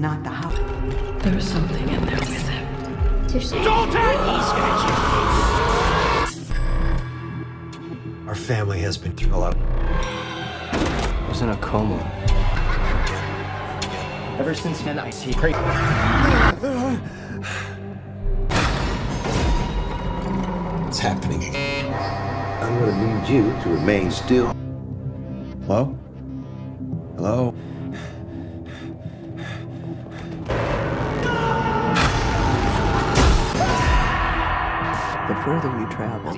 not the house. There's something in there with him. Our family has been through a lot. I was in a coma. Ever since then, I see crazy. What's happening? I'm gonna need you to remain still. Hello? Hello? The further you travel,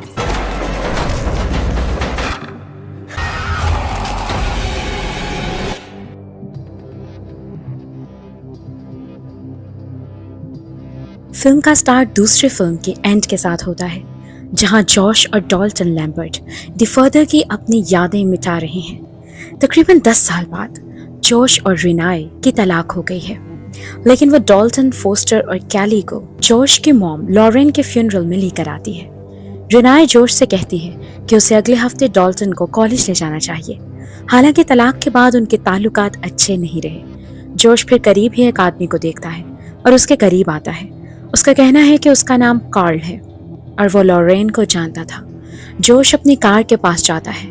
film का start दूसरी film के and के साथ होता है, जहां Josh और Dalton Lambert the further की अपनी यादें मिटा रहे हैं। तकरीबन 10 साल बाद जॉश और रिनाए की तलाक हो गई है, लेकिन वो डॉल्टन, फोस्टर और कैली को जॉश की मॉम लॉरेन के फ्यूनरल में लेकर आती है। रिनाए जॉश से कहती है कि उसे अगले हफ्ते डॉल्टन को कॉलेज ले जाना चाहिए। हालांकि तलाक के बाद उनके ताल्लुकात अच्छे नहीं रहे। जॉश फिर करीब ही एक आदमी को देखता है और उसके करीब आता है। उसका कहना है कि उसका नाम कार्ल है और वो लॉरेन को जानता था। जोश अपनी कार के पास जाता है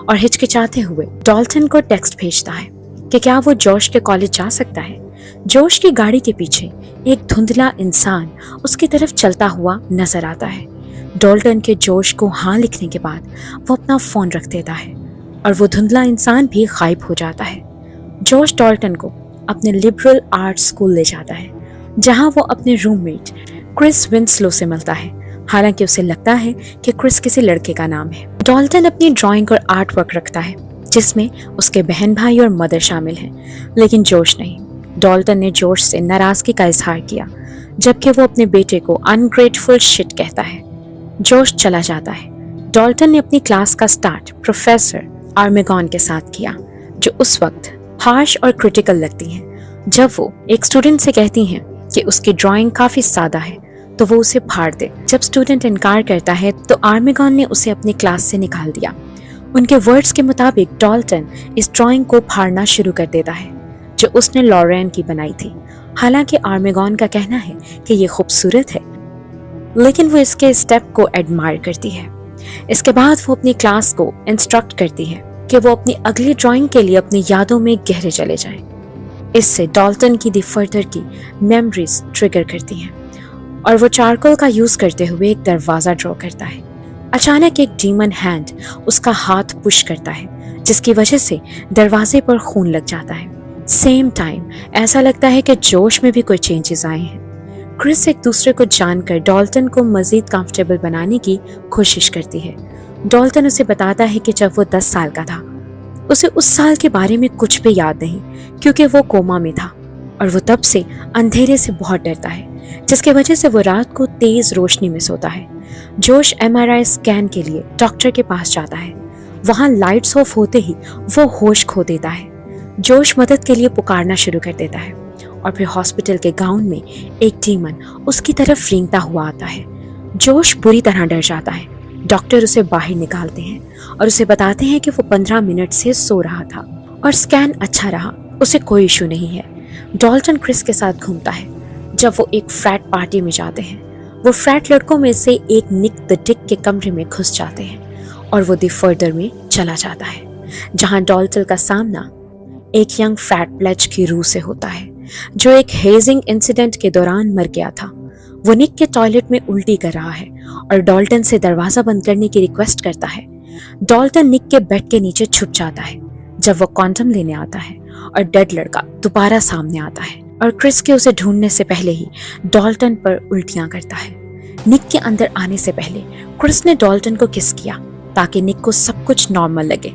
और हिचकिचाते हुए डॉल्टन को टेक्स्ट भेजता है कि क्या वो जोश के कॉलेज जा सकता है। जोश की गाड़ी के पीछे एक धुंधला इंसान उसकी तरफ चलता हुआ नजर आता है। डॉल्टन के जोश को हाँ लिखने के बाद वो अपना फोन रख देता है और वो धुंधला इंसान भी गायब हो जाता है। जोश डॉल्टन को अपने लिबरल आर्ट स्कूल ले जाता है, जहां वो अपने रूममेट क्रिस विंसलो से मिलता है। हालांकि उसे लगता है कि क्रिस किसी लड़के का नाम है। डॉल्टन अपनी ड्राइंग और आर्ट वर्क रखता है, जिसमें उसके बहन भाई और मदर शामिल हैं, लेकिन जोश नहीं। डॉल्टन ने जोश से नाराजगी का इजहार किया, जबकि वो अपने बेटे को अनग्रेटफुल शिट कहता है। जोश चला जाता है। डॉल्टन ने अपनी क्लास का स्टार्ट प्रोफेसर आर्मेगॉन के साथ किया, जो उस वक्त हार्श और क्रिटिकल लगती हैं। जब वो एक स्टूडेंट से कहती हैं कि उसकी ड्राइंग काफी सादा है, तो वो उसे फाड़ दे। जब स्टूडेंट इनकार करता है तो आर्मेगॉन ने उसे अपनी क्लास से निकाल दिया। उनके वर्ड्स के मुताबिक डॉल्टन इस ड्राइंग को फाड़ना शुरू कर देता है, जो उसने लॉरेन की बनाई थी। हालांकि आर्मेगॉन का कहना है कि ये खूबसूरत है, लेकिन वो इसके स्टेप को एडमायर करती है। इसके बाद वो अपनी क्लास को इंस्ट्रक्ट करती है कि वो अपनी अगली ड्राइंग के लिए अपनी यादों में गहरे चले जाएं। इससे डॉल्टन की द फर्दर की मेमोरीज ट्रिगर करती हैं और वो चारकोल का यूज करते हुए एक दरवाजा ड्रॉ करता है। अचानक एक डीमन हैंड उसका हाथ पुश करता है, जिसकी वजह से दरवाजे पर खून लग जाता है। सेम टाइम ऐसा लगता है कि जोश में भी कोई चेंजेस आए हैं। क्रिस एक दूसरे को जानकर डॉल्टन को मजीद कंफर्टेबल बनाने की कोशिश करती है। डॉल्टन उसे बताता है कि जब वो 10 साल का था, उसे उस साल के बारे में कुछ भी याद नहीं, क्योंकि वो कोमा में था और वो तब से अंधेरे से बहुत डरता है, जिसकी वजह से वो रात को तेज रोशनी में सोता है। जोश MRI स्कैन के लिए डॉक्टर के पास जाता है। वहां लाइट्स ऑफ होते ही वो होश खो देता है। जोश मदद के लिए पुकारना शुरू कर देता है और फिर हॉस्पिटल के गाउन में एक डीमन उसकी तरफ रेंगता हुआ आता है। जोश बुरी तरह डर जाता है। डॉक्टर उसे बाहर निकालते हैं और उसे बताते हैं कि वो 15 मिनट से सो रहा था और स्कैन अच्छा रहा, उसे कोई इशू नहीं है। डॉल्टन क्रिस के साथ घूमता है। जब वो एक फ्रैट पार्टी में जाते हैं, वो फ्रैट लड़कों में से एक निक द डिक के कमरे में घुस जाते हैं और वो द फर्दर में चला जाता है, जहां डॉल्टन का सामना एक यंग फ्रैट प्लेज की रूह से होता है, जो एक हेजिंग इंसिडेंट के दौरान मर गया था। वो निक के टॉयलेट में उल्टी कर रहा है और डॉल्टन से दरवाजा बंद करने की रिक्वेस्ट करता है। डॉल्टन निक के बेड के नीचे छुप जाता है जब वो क्वांटम लेने आता है और डेड लड़का दोबारा सामने आता है और क्रिस के उसे ढूंढने से पहले ही डॉल्टन पर उल्टियां करता है। निक के अंदर आने से पहले क्रिस ने डॉल्टन को किस किया ताकि निक को सब कुछ नॉर्मल लगे।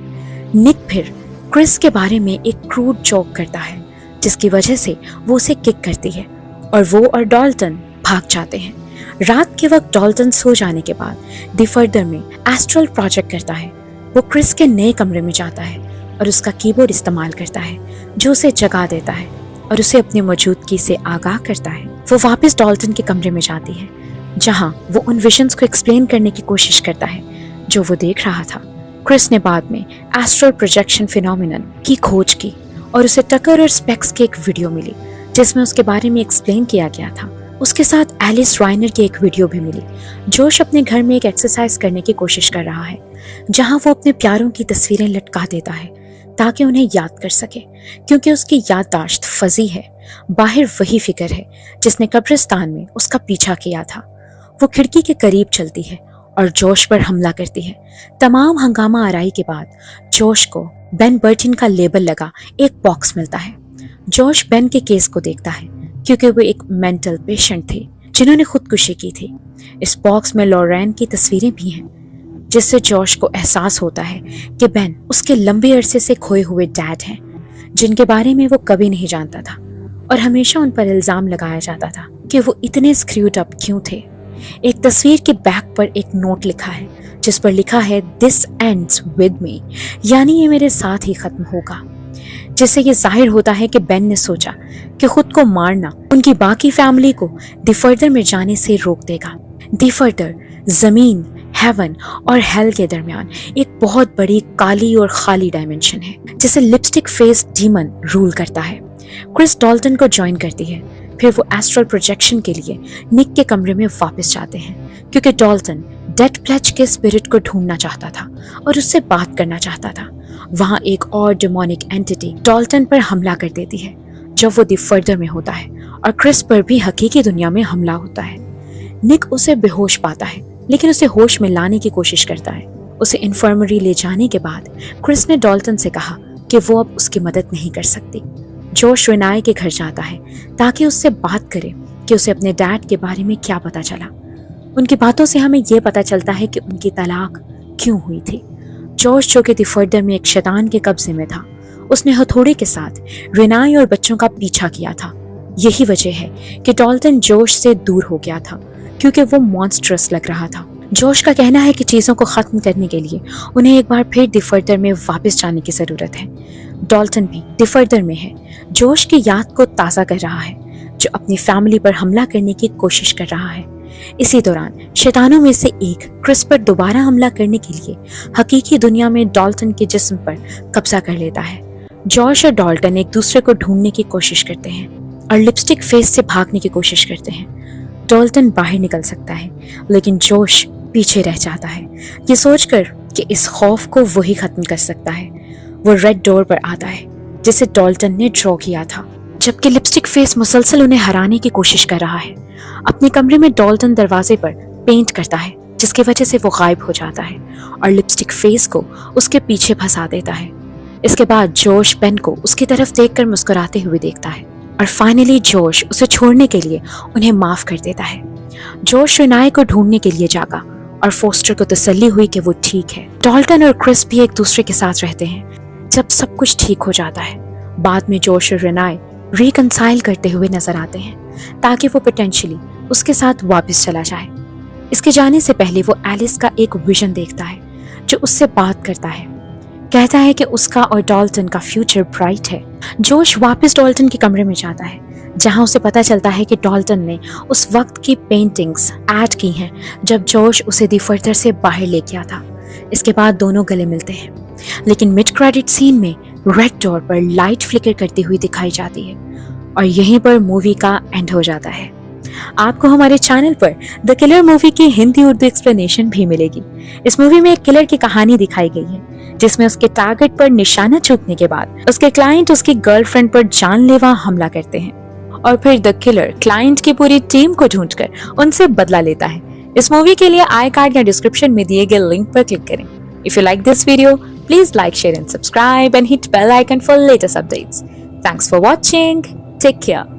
निक फिर क्रिस के बारे में एक क्रूड जोक करता है, जिसकी वजह से वो उसे किक करती है और वो और डॉल्टन भाग जाते हैं। रात के वक्त डॉल्टन सो जाने के बाद द फर्दर में एस्ट्रल प्रोजेक्ट करता है। वो क्रिस के नए कमरे में जाता है और उसका कीबोर्ड इस्तेमाल करता है, जो उसे जगा देता है और उसे अपनी मौजूदगी से आगाह करता है। वो वापस डॉल्टन के कमरे में जाती है, जहां वो उन विजन्स को एक्सप्लेन करने की कोशिश करता है जो वो देख रहा था। क्रिस ने बाद में एस्ट्रल प्रोजेक्शन फिनोमिनन की खोज की और उसे टकर और स्पेक्स की एक वीडियो मिली, जिसमें उसके बारे में एक्सप्लेन किया गया था। उसके साथ एलिस राइनर की एक वीडियो भी मिली। जोश अपने घर में एक एक्सरसाइज करने की कोशिश कर रहा है, जहां वो अपने प्यारों की तस्वीरें लटका देता है ताकि उन्हें याद कर सके, क्योंकि उसकी याददाश्त फजी है। बाहर वही फिगर है जिसने कब्रिस्तान में उसका पीछा किया था। वो खिड़की के करीब चलती है और जोश पर हमला करती है। तमाम हंगामा आराई के बाद जोश को बेन बर्टिन का लेबल लगा एक बॉक्स मिलता है। जोश बेन के केस को देखता है, क्योंकि वो एक मेंटल पेशेंट थे जिन्होंने खुदकुशी की थी। इस बॉक्स में लॉरेन की तस्वीरें भी हैं, जिससे जोश को एहसास होता है कि बेन उसके लंबे अरसे से खोए हुए डैड हैं, जिनके बारे में वो कभी नहीं जानता था और हमेशा उन पर इल्जाम लगाया जाता था कि वो इतने स्क्रूड अप क्यों थे। एक तस्वीर के बैक पर एक नोट लिखा है, जिस पर लिखा है दिस एंड्स विद मी, यानी ये मेरे साथ ही खत्म होगा। जिससे ये जाहिर होता है कि बेन ने सोचा कि खुद को मारना उनकी बाकी फैमिली को दी फर्दर में जाने से रोक देगा। दी फर्दर जमीन, हेवन और हेल के दरमियान एक बहुत बड़ी काली और खाली डायमेंशन है, जिसे लिपस्टिक फेस डीमन रूल करता है। क्रिस डॉल्टन को ज्वाइन करती है। फिर वो एस्ट्रल प्रोजेक्शन के लिए निक के कमरे में वापस जाते हैं, क्योंकि डॉल्टन डेड प्लेज के स्पिरिट को ढूंढना चाहता था और उससे बात करना चाहता था। वहां एक और डेमोनिक एंटिटी डॉल्टन पर हमला कर देती है जब वो दी फर्दर में होता है, और क्रिस पर भी हकीकी दुनिया में हमला होता है। निक उसे बेहोश पाता है, लेकिन उसे होश में लाने की कोशिश करता है। उसे इन्फर्मरी ले जाने के बाद क्रिस ने डॉल्टन से कहा कि वो अब उसकी मदद नहीं कर सकती। जोश रेनाई के घर जाता है ताकि उससे बात करे कि उसे अपने डैड के बारे में क्या पता चला। उनकी बातों से हमें यह पता चलता है कि उनकी तलाक क्यों हुई थी। जोश, जो कि दी फर्दर में एक शैतान के कब्जे में था, उसने हथौड़े के साथ रेनाई और बच्चों का पीछा किया था। यही वजह है कि डॉल्टन जोश से दूर हो गया था, क्योंकि वो मॉन्स्ट्रस लग रहा था। जोश का कहना है कि चीज़ों को ख़त्म करने के लिए उन्हें एक बार फिर दी फर्दर में वापस जाने की ज़रूरत है। डॉल्टन भी दी फर्दर में है, जोश की याद को ताज़ा कर रहा है, जो अपनी फैमिली पर हमला करने की कोशिश कर रहा है। इसी दौरान शैतानों में से एक क्रिस पर दोबारा हमला करने के लिए हकीकी दुनिया में डॉल्टन के जिस्म पर कब्जा कर लेता है। जोश और डॉल्टन एक दूसरे को ढूंढने की कोशिश करते हैं और लिपस्टिक फेस से भागने की कोशिश करते हैं। डॉल्टन बाहर निकल सकता है, लेकिन जोश पीछे रह जाता है, ये सोचकर कि इस खौफ को वही खत्म कर सकता है। वो रेड डोर पर आता है जिसे डॉल्टन ने ड्रॉ किया था, जबकि लिपस्टिक फेस मुसलसल उन्हें हराने की कोशिश कर रहा है। अपने कमरे में डॉल्टन दरवाजे पर पेंट करता है, जिसकी वजह से वो गायब हो जाता है और लिपस्टिक फेस को उसके पीछे फंसा देता है। इसके बाद जोश बेन को उसकी तरफ देखकर मुस्कुराते हुए देखता है और फाइनली जोश उसे छोड़ने के लिए उन्हें माफ कर देता है। जोश रेनाई को ढूंढने के लिए जागा और फोस्टर को तसल्ली हुई कि वो ठीक है। डॉल्टन और क्रिस भी एक दूसरे के साथ रहते हैं जब सब कुछ ठीक हो जाता है। बाद में जोश और रेनाई रिकंसाइल करते हुए नजर आते हैं ताकि वो पोटेंशियली उसके साथ वापस चला जाए। इसके जाने से पहले वो एलिस का एक विजन देखता है जो उससे बात करता है, कहता है कि उसका और डॉल्टन का फ्यूचर ब्राइट है। जोश वापस डॉल्टन के कमरे में जाता है, जहां उसे पता चलता है कि डॉल्टन ने उस वक्त की पेंटिंग्स ऐड की हैं जब जोश उसे दी फर्दर से बाहर ले गया था। इसके बाद दोनों गले मिलते हैं, लेकिन मिड क्रेडिट सीन में रेड डोर पर लाइट फ्लिकर करती हुई दिखाई जाती है और यहीं पर मूवी का एंड हो जाता है। आपको हमारे चैनल पर द किलर मूवी की हिंदी उर्दू एक्सप्लेनेशन भी मिलेगी। इस मूवी में एक किलर की कहानी दिखाई गई है, जिसमें उसके टारगेट पर निशाना चूकने के बाद उसके क्लाइंट उसकी गर्लफ्रेंड पर जानलेवा हमला करते हैं और फिर द किलर क्लाइंट की पूरी टीम को ढूंढकर उनसे बदला लेता है। इस मूवी के लिए आई कार्ड या डिस्क्रिप्शन में दिए गए लिंक पर क्लिक करें। If you like this video, please like, share and subscribe and hit bell icon for latest updates. Thanks for watching. Take care.